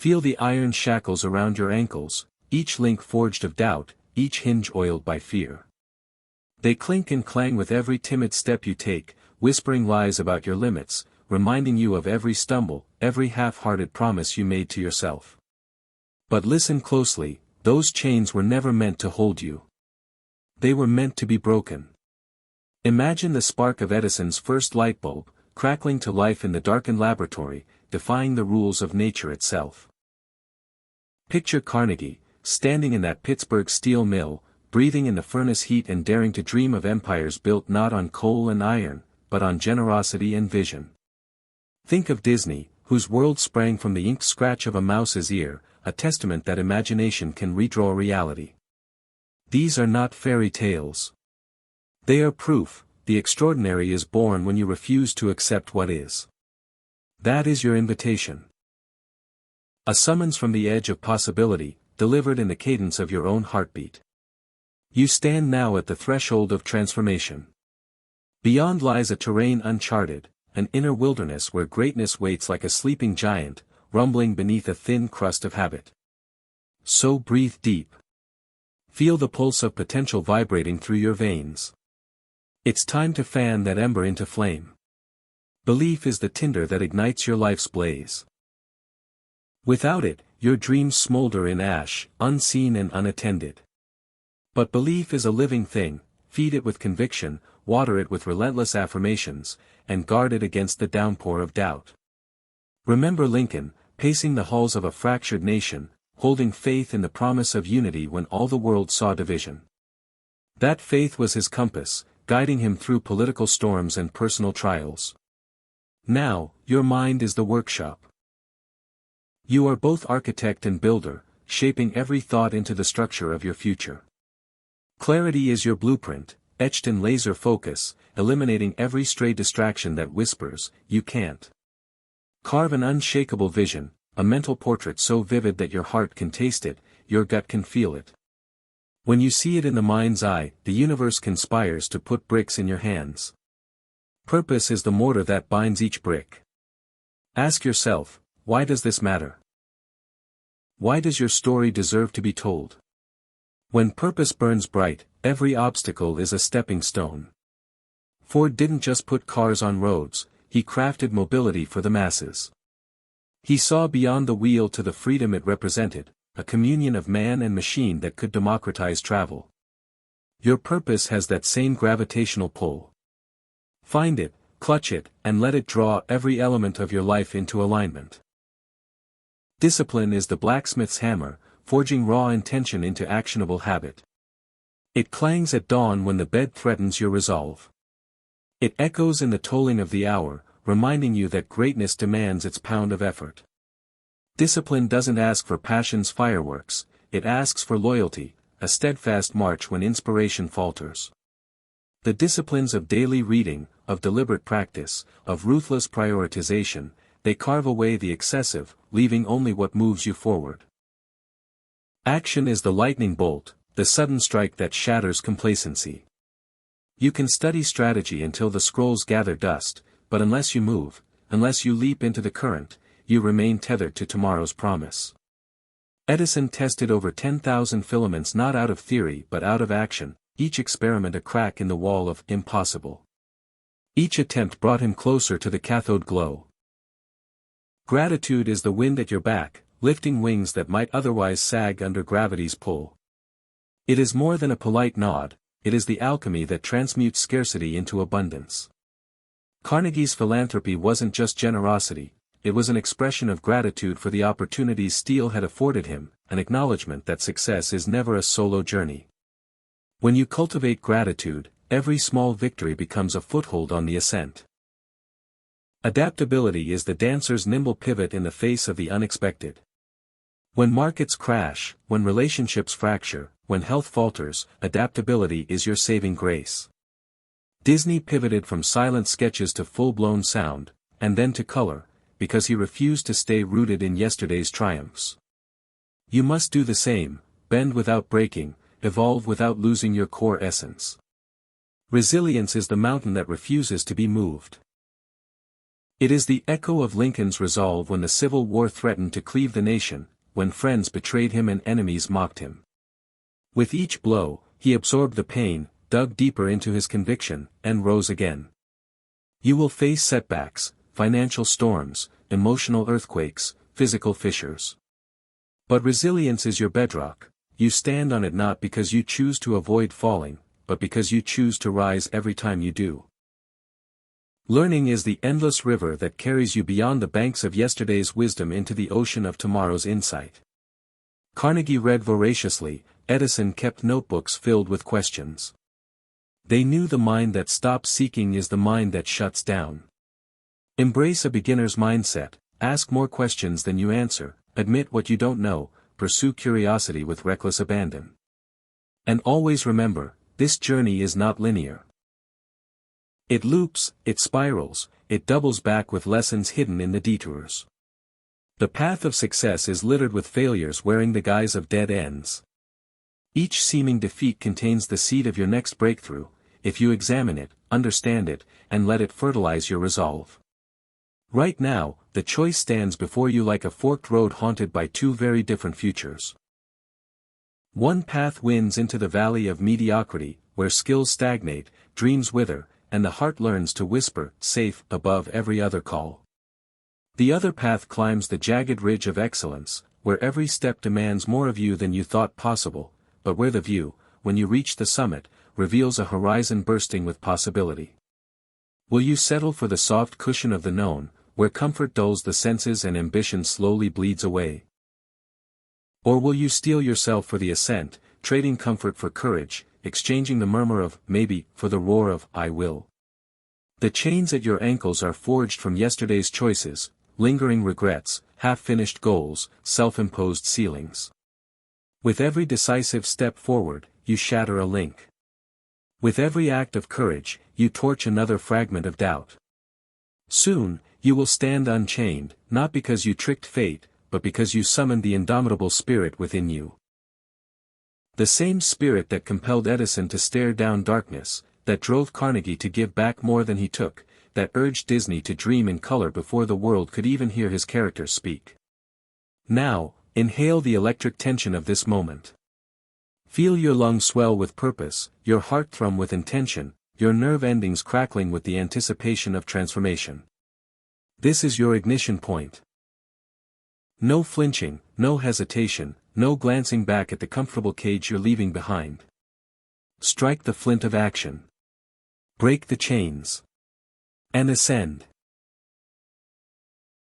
Feel the iron shackles around your ankles, each link forged of doubt, each hinge oiled by fear. They clink and clang with every timid step you take, whispering lies about your limits, reminding you of every stumble, every half-hearted promise you made to yourself. But listen closely, those chains were never meant to hold you. They were meant to be broken. Imagine the spark of Edison's first light bulb, crackling to life in the darkened laboratory, defying the rules of nature itself. Picture Carnegie, standing in that Pittsburgh steel mill, breathing in the furnace heat and daring to dream of empires built not on coal and iron, but on generosity and vision. Think of Disney, whose world sprang from the ink scratch of a mouse's ear, a testament that imagination can redraw reality. These are not fairy tales. They are proof, the extraordinary is born when you refuse to accept what is. That is your invitation. A summons from the edge of possibility, delivered in the cadence of your own heartbeat. You stand now at the threshold of transformation. Beyond lies a terrain uncharted, an inner wilderness where greatness waits like a sleeping giant, rumbling beneath a thin crust of habit. So breathe deep. Feel the pulse of potential vibrating through your veins. It's time to fan that ember into flame. Belief is the tinder that ignites your life's blaze. Without it, your dreams smolder in ash, unseen and unattended. But belief is a living thing, feed it with conviction, water it with relentless affirmations, and guard it against the downpour of doubt. Remember Lincoln, pacing the halls of a fractured nation, holding faith in the promise of unity when all the world saw division. That faith was his compass, guiding him through political storms and personal trials. Now, your mind is the workshop. You are both architect and builder, shaping every thought into the structure of your future. Clarity is your blueprint, etched in laser focus, eliminating every stray distraction that whispers, "You can't." Carve an unshakable vision, a mental portrait so vivid that your heart can taste it, your gut can feel it. When you see it in the mind's eye, the universe conspires to put bricks in your hands. Purpose is the mortar that binds each brick. Ask yourself, why does this matter? Why does your story deserve to be told? When purpose burns bright, every obstacle is a stepping stone. Ford didn't just put cars on roads, he crafted mobility for the masses. He saw beyond the wheel to the freedom it represented, a communion of man and machine that could democratize travel. Your purpose has that same gravitational pull. Find it, clutch it, and let it draw every element of your life into alignment. Discipline is the blacksmith's hammer, forging raw intention into actionable habit. It clangs at dawn when the bed threatens your resolve. It echoes in the tolling of the hour, reminding you that greatness demands its pound of effort. Discipline doesn't ask for passion's fireworks, it asks for loyalty, a steadfast march when inspiration falters. The disciplines of daily reading, of deliberate practice, of ruthless prioritization, they carve away the excessive, leaving only what moves you forward. Action is the lightning bolt, the sudden strike that shatters complacency. You can study strategy until the scrolls gather dust, but unless you move, unless you leap into the current, you remain tethered to tomorrow's promise. Edison tested over 10,000 filaments not out of theory but out of action, each experiment a crack in the wall of impossible. Each attempt brought him closer to the cathode glow. Gratitude is the wind at your back, lifting wings that might otherwise sag under gravity's pull. It is more than a polite nod, it is the alchemy that transmutes scarcity into abundance. Carnegie's philanthropy wasn't just generosity, it was an expression of gratitude for the opportunities steel had afforded him, an acknowledgement that success is never a solo journey. When you cultivate gratitude, every small victory becomes a foothold on the ascent. Adaptability is the dancer's nimble pivot in the face of the unexpected. When markets crash, when relationships fracture, when health falters, adaptability is your saving grace. Disney pivoted from silent sketches to full-blown sound, and then to color, because he refused to stay rooted in yesterday's triumphs. You must do the same, bend without breaking, evolve without losing your core essence. Resilience is the mountain that refuses to be moved. It is the echo of Lincoln's resolve when the Civil War threatened to cleave the nation, when friends betrayed him and enemies mocked him. With each blow, he absorbed the pain, dug deeper into his conviction, and rose again. You will face setbacks, financial storms, emotional earthquakes, physical fissures. But resilience is your bedrock. You stand on it not because you choose to avoid falling, but because you choose to rise every time you do. Learning is the endless river that carries you beyond the banks of yesterday's wisdom into the ocean of tomorrow's insight. Carnegie read voraciously, Edison kept notebooks filled with questions. They knew the mind that stops seeking is the mind that shuts down. Embrace a beginner's mindset, ask more questions than you answer, admit what you don't know, pursue curiosity with reckless abandon. And always remember, this journey is not linear. It loops, it spirals, it doubles back with lessons hidden in the detours. The path of success is littered with failures wearing the guise of dead ends. Each seeming defeat contains the seed of your next breakthrough, if you examine it, understand it, and let it fertilize your resolve. Right now, the choice stands before you like a forked road haunted by two very different futures. One path winds into the valley of mediocrity, where skills stagnate, dreams wither, and the heart learns to whisper, safe, above every other call. The other path climbs the jagged ridge of excellence, where every step demands more of you than you thought possible, but where the view, when you reach the summit, reveals a horizon bursting with possibility. Will you settle for the soft cushion of the known, where comfort dulls the senses and ambition slowly bleeds away? Or will you steel yourself for the ascent, trading comfort for courage, exchanging the murmur of, maybe, for the roar of, I will? The chains at your ankles are forged from yesterday's choices, lingering regrets, half-finished goals, self-imposed ceilings. With every decisive step forward, you shatter a link. With every act of courage, you torch another fragment of doubt. Soon, you will stand unchained, not because you tricked fate, but because you summoned the indomitable spirit within you. The same spirit that compelled Edison to stare down darkness, that drove Carnegie to give back more than he took, that urged Disney to dream in color before the world could even hear his characters speak. Now, inhale the electric tension of this moment. Feel your lungs swell with purpose, your heart thrum with intention, your nerve endings crackling with the anticipation of transformation. This is your ignition point. No flinching, no hesitation, no glancing back at the comfortable cage you're leaving behind. Strike the flint of action. Break the chains. And ascend.